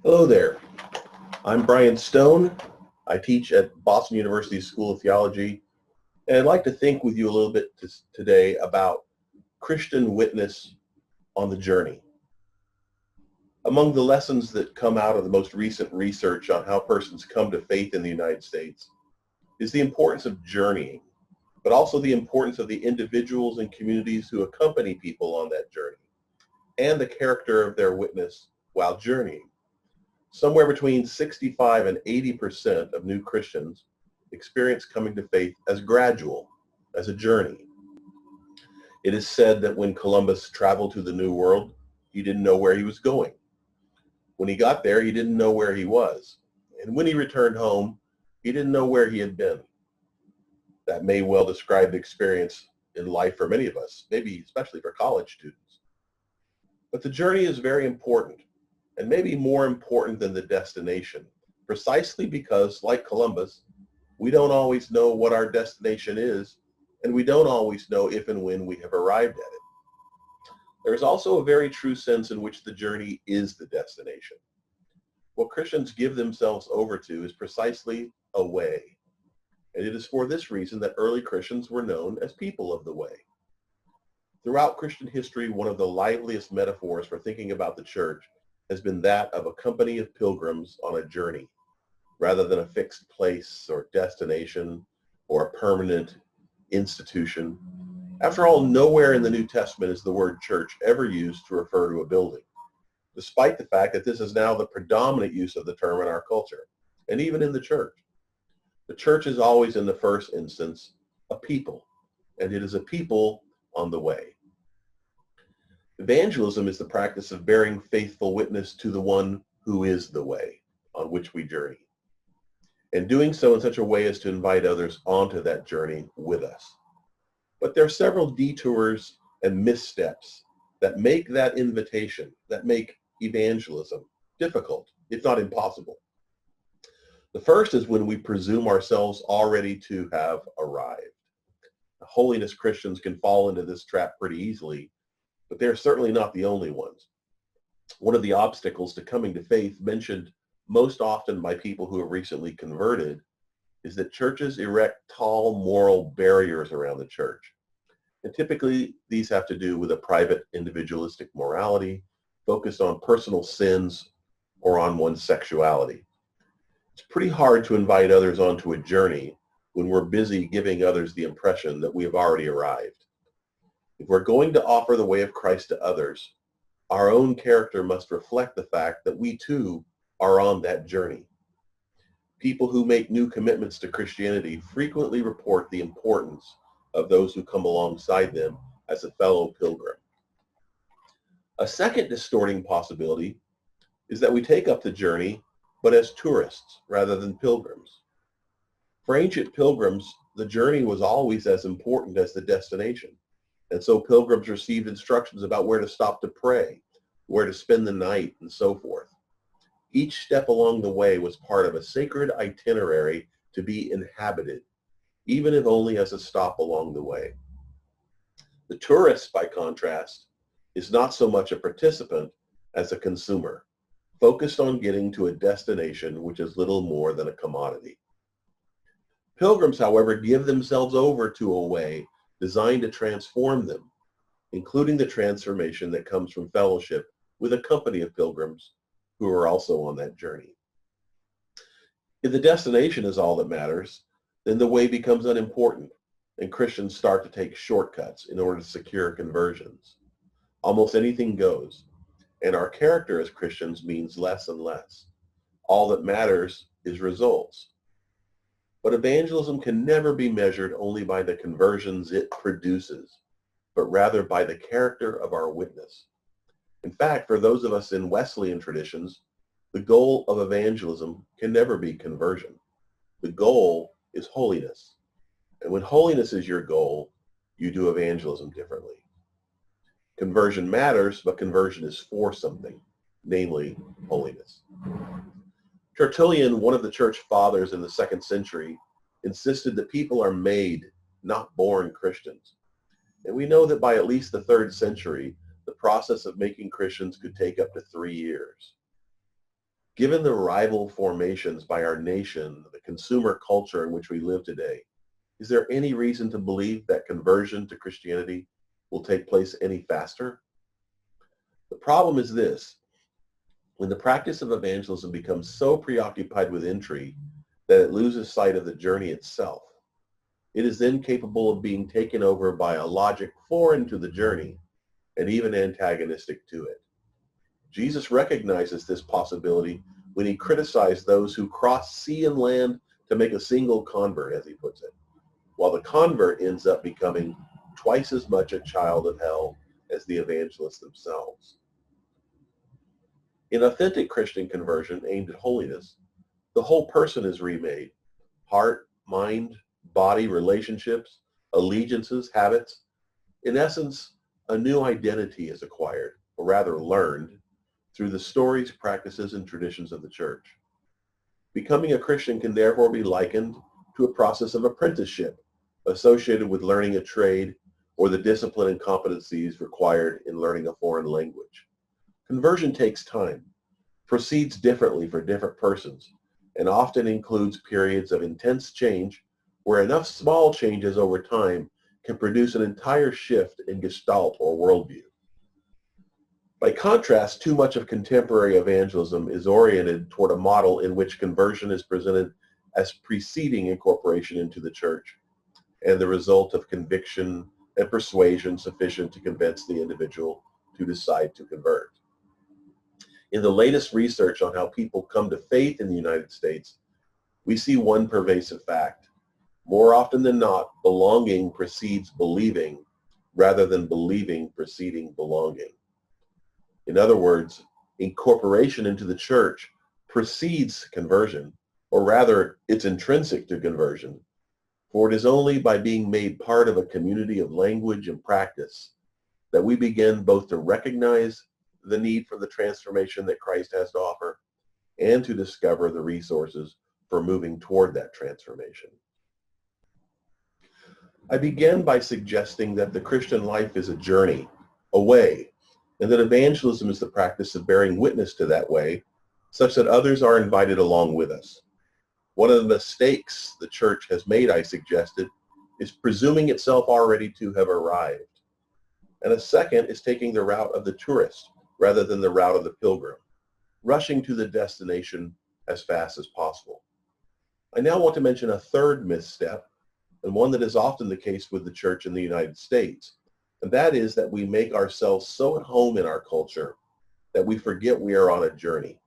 Hello there. I'm Brian Stone. I teach at Boston University's School of Theology, and I'd like to think with you a little bit today about Christian witness on the journey. Among the lessons that come out of the most recent research on how persons come to faith in the United States is the importance of journeying, but also the importance of the individuals and communities who accompany people on that journey, and the character of their witness while journeying. Somewhere between 65 and 80% of new Christians experience coming to faith as gradual, as a journey. It is said that when Columbus traveled to the New World, he didn't know where he was going. When he got there, he didn't know where he was. And when he returned home, he didn't know where he had been. That may well describe the experience in life for many of us, maybe especially for college students. But the journey is very important, and maybe more important than the destination, precisely because, like Columbus, we don't always know what our destination is, and we don't always know if and when we have arrived at it. There is also a very true sense in which the journey is the destination. What Christians give themselves over to is precisely a way, and it is for this reason that early Christians were known as people of the way. Throughout Christian history, one of the liveliest metaphors for thinking about the church has been that of a company of pilgrims on a journey, rather than a fixed place or destination or a permanent institution. After all, nowhere in the New Testament is the word church ever used to refer to a building, despite the fact that this is now the predominant use of the term in our culture, and even in the church. The church is always, in the first instance, a people, and it is a people on the way. Evangelism is the practice of bearing faithful witness to the one who is the way on which we journey, and doing so in such a way as to invite others onto that journey with us. But there are several detours and missteps that make that invitation, that make evangelism difficult, if not impossible. The first is when we presume ourselves already to have arrived. Holiness Christians can fall into this trap pretty easily, but they're certainly not the only ones. One of the obstacles to coming to faith mentioned most often by people who have recently converted is that churches erect tall moral barriers around the church. And typically these have to do with a private individualistic morality focused on personal sins or on one's sexuality. It's pretty hard to invite others onto a journey when we're busy giving others the impression that we have already arrived. If we're going to offer the way of Christ to others, our own character must reflect the fact that we too are on that journey. People who make new commitments to Christianity frequently report the importance of those who come alongside them as a fellow pilgrim. A second distorting possibility is that we take up the journey, but as tourists rather than pilgrims. For ancient pilgrims, the journey was always as important as the destination. And so pilgrims received instructions about where to stop to pray, where to spend the night, and so forth. Each step along the way was part of a sacred itinerary to be inhabited, even if only as a stop along the way. The tourist, by contrast, is not so much a participant as a consumer, focused on getting to a destination which is little more than a commodity. Pilgrims, however, give themselves over to a way designed to transform them, including the transformation that comes from fellowship with a company of pilgrims who are also on that journey. If the destination is all that matters, then the way becomes unimportant, and Christians start to take shortcuts in order to secure conversions. Almost anything goes, and our character as Christians means less and less. All that matters is results. But evangelism can never be measured only by the conversions it produces, but rather by the character of our witness. In fact, for those of us in Wesleyan traditions, the goal of evangelism can never be conversion. The goal is holiness. And when holiness is your goal, you do evangelism differently. Conversion matters, but conversion is for something, namely holiness. Tertullian, one of the church fathers in the 2nd century, insisted that people are made, not born Christians. And we know that by at least the 3rd century, the process of making Christians could take up to 3 years. Given the rival formations by our nation, the consumer culture in which we live today, is there any reason to believe that conversion to Christianity will take place any faster? The problem is this: when the practice of evangelism becomes so preoccupied with intrigue that it loses sight of the journey itself, it is then capable of being taken over by a logic foreign to the journey and even antagonistic to it. Jesus recognizes this possibility when he criticized those who cross sea and land to make a single convert, as he puts it, while the convert ends up becoming twice as much a child of hell as the evangelists themselves. In authentic Christian conversion aimed at holiness, the whole person is remade: heart, mind, body, relationships, allegiances, habits. In essence, a new identity is acquired, or rather learned, through the stories, practices, and traditions of the church. Becoming a Christian can therefore be likened to a process of apprenticeship associated with learning a trade or the discipline and competencies required in learning a foreign language. Conversion takes time, proceeds differently for different persons, and often includes periods of intense change where enough small changes over time can produce an entire shift in gestalt or worldview. By contrast, too much of contemporary evangelism is oriented toward a model in which conversion is presented as preceding incorporation into the church and the result of conviction and persuasion sufficient to convince the individual to decide to convert. In the latest research on how people come to faith in the United States, we see one pervasive fact: more often than not, belonging precedes believing rather than believing preceding belonging. In other words, incorporation into the church precedes conversion, or rather, it's intrinsic to conversion, for it is only by being made part of a community of language and practice that we begin both to recognize the need for the transformation that Christ has to offer and to discover the resources for moving toward that transformation. I began by suggesting that the Christian life is a journey, a way, and that evangelism is the practice of bearing witness to that way, such that others are invited along with us. One of the mistakes the church has made, I suggested, is presuming itself already to have arrived. And a second is taking the route of the tourist rather than the route of the pilgrim, rushing to the destination as fast as possible. I now want to mention a third misstep, and one that is often the case with the church in the United States, and that is that we make ourselves so at home in our culture that we forget we are on a journey.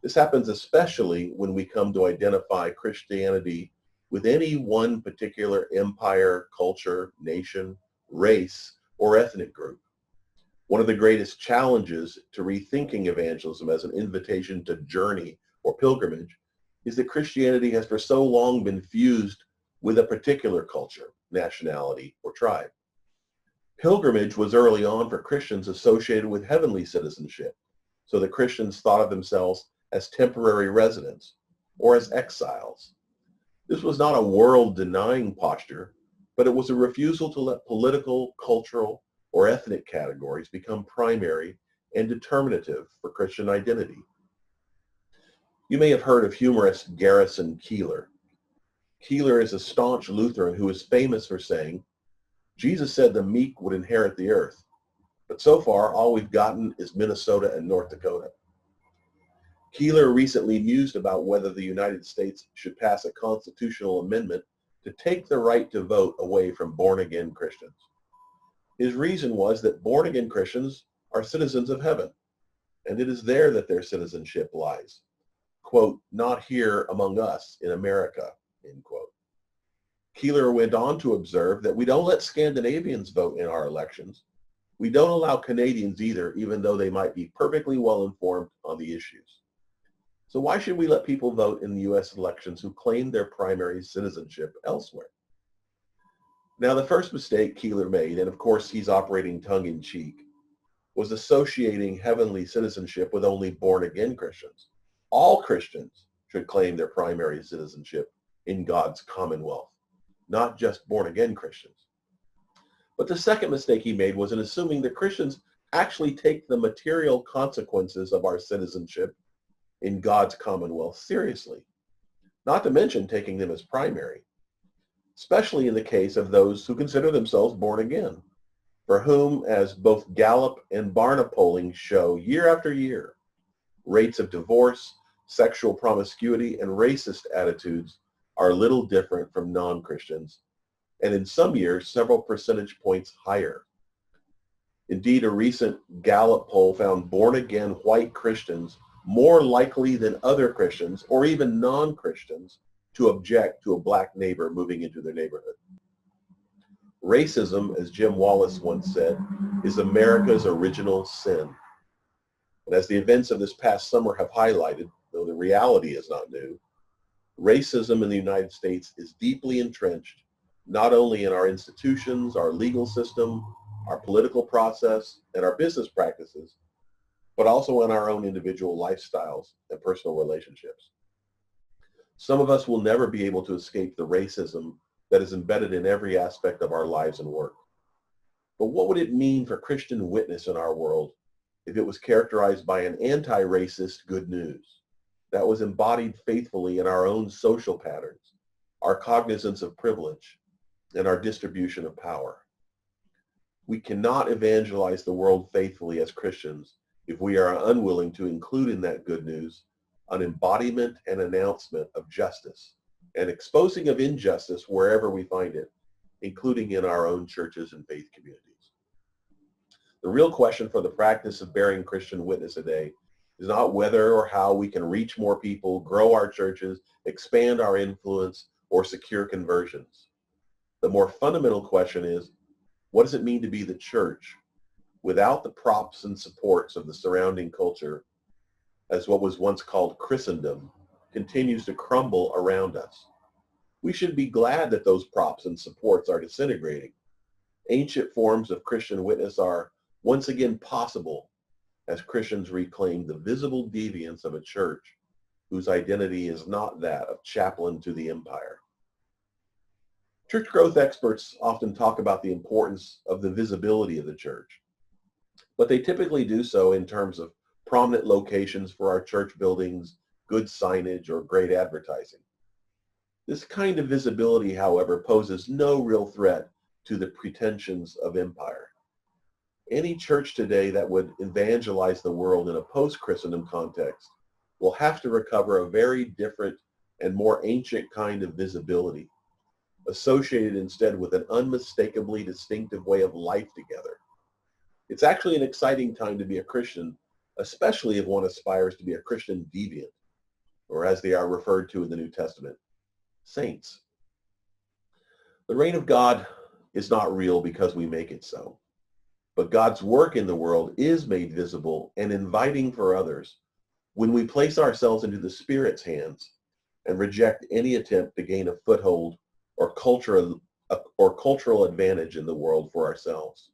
This happens especially when we come to identify Christianity with any one particular empire, culture, nation, race, or ethnic group. One of the greatest challenges to rethinking evangelism as an invitation to journey or pilgrimage is that Christianity has for so long been fused with a particular culture, nationality, or tribe. Pilgrimage was early on for Christians associated with heavenly citizenship, so that Christians thought of themselves as temporary residents or as exiles. This was not a world-denying posture, but it was a refusal to let political, cultural, or ethnic categories become primary and determinative for Christian identity. You may have heard of humorist Garrison Keillor. Keillor is a staunch Lutheran who is famous for saying, "Jesus said the meek would inherit the earth, but so far all we've gotten is Minnesota and North Dakota." Keillor recently mused about whether the United States should pass a constitutional amendment to take the right to vote away from born-again Christians. His reason was that born-again Christians are citizens of heaven, and it is there that their citizenship lies. Quote, "not here among us in America," end quote. Keillor went on to observe that we don't let Scandinavians vote in our elections. We don't allow Canadians either, even though they might be perfectly well informed on the issues. So why should we let people vote in the U.S. elections who claim their primary citizenship elsewhere? Now, the first mistake Keillor made, and of course he's operating tongue-in-cheek, was associating heavenly citizenship with only born-again Christians. All Christians should claim their primary citizenship in God's commonwealth, not just born-again Christians. But the second mistake he made was in assuming that Christians actually take the material consequences of our citizenship in God's commonwealth seriously, not to mention taking them as primary, especially in the case of those who consider themselves born again, for whom, as both Gallup and Barna polling show year after year, rates of divorce, sexual promiscuity, and racist attitudes are little different from non-Christians, and in some years several percentage points higher. Indeed, a recent Gallup poll found born-again white Christians more likely than other Christians, or even non-Christians, to object to a black neighbor moving into their neighborhood. Racism, as Jim Wallace once said, is America's original sin. And as the events of this past summer have highlighted, though the reality is not new, racism in the United States is deeply entrenched, not only in our institutions, our legal system, our political process, and our business practices, but also in our own individual lifestyles and personal relationships. Some of us will never be able to escape the racism that is embedded in every aspect of our lives and work. But what would it mean for Christian witness in our world if it was characterized by an anti-racist good news that was embodied faithfully in our own social patterns, our cognizance of privilege, and our distribution of power? We cannot evangelize the world faithfully as Christians if we are unwilling to include in that good news an embodiment and announcement of justice and exposing of injustice wherever we find it, including in our own churches and faith communities. The real question for the practice of bearing Christian witness today is not whether or how we can reach more people, grow our churches, expand our influence, or secure conversions. The more fundamental question is, what does it mean to be the church without the props and supports of the surrounding culture, as what was once called Christendom continues to crumble around us? We should be glad that those props and supports are disintegrating. Ancient forms of Christian witness are once again possible as Christians reclaim the visible deviance of a church whose identity is not that of chaplain to the empire. Church growth experts often talk about the importance of the visibility of the church, but they typically do so in terms of prominent locations for our church buildings, good signage, or great advertising. This kind of visibility, however, poses no real threat to the pretensions of empire. Any church today that would evangelize the world in a post-Christendom context will have to recover a very different and more ancient kind of visibility, associated instead with an unmistakably distinctive way of life together. It's actually an exciting time to be a Christian, especially if one aspires to be a Christian deviant, or as they are referred to in the New Testament, saints. The reign of God is not real because we make it so, but God's work in the world is made visible and inviting for others when we place ourselves into the Spirit's hands and reject any attempt to gain a foothold or cultural advantage in the world for ourselves.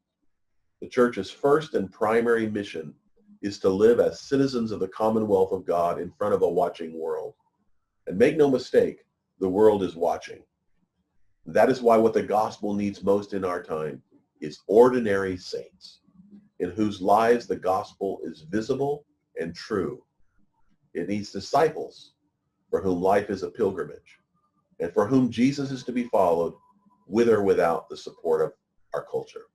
The church's first and primary mission is to live as citizens of the commonwealth of God in front of a watching world. And make no mistake, the world is watching. That is why what the gospel needs most in our time is ordinary saints, in whose lives the gospel is visible and true. It needs disciples for whom life is a pilgrimage, and for whom Jesus is to be followed with or without the support of our culture.